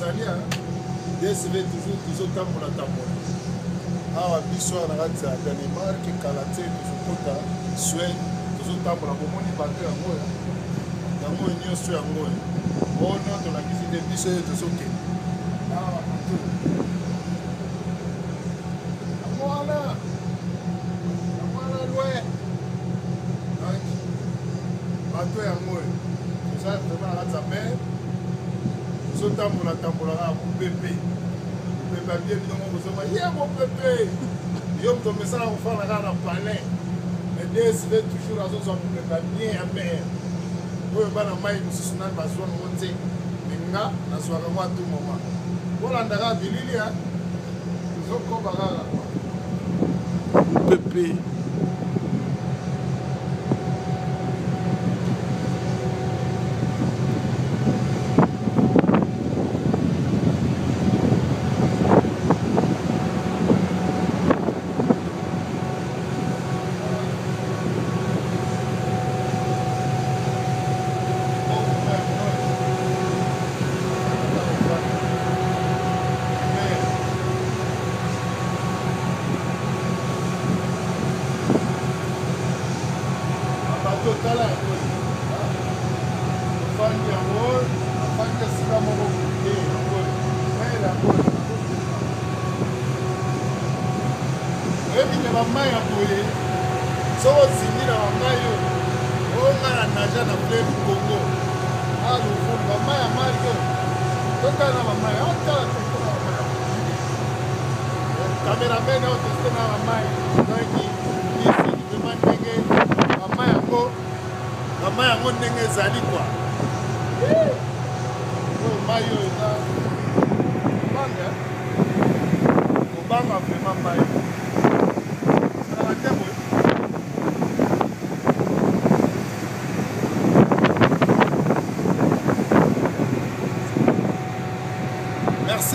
Rosalia, DSV toujours tambola. Awa biso na kati ya Danemark, Kalate, tozokota Suède, tozotambola bomoni bato yango yango nyonso yango ono tolakisi nde biso oyo tozokende awa bato amwana lwe bato yango toza vraimen na kati ya mer tozotambola kaka mopepe mopepe abie bidongo kozoma ye mopepe yo moto mesala kofanda kaka na palin mais DSV toujours azozwa mopepe bien ya mer oyo bana mai mosusu nani bazwango te me nga nazwaka ngo atu moma kolanda kaka bilili tozokoba kaka mopepe totala yango ofandi yango afandi esika moko te yango mai yango oyebine bamai ya boye soki ozindi na bamai oyo onga na naja na fleuve Congo a lufulu bamai ya mali oyo totala na bamai aotala totala bamai cameraman ao teste na bamai donki isi vraimen ndenge bamai yango ndenge ezali kwa oyo mai oyo eza kobanga vraimen mai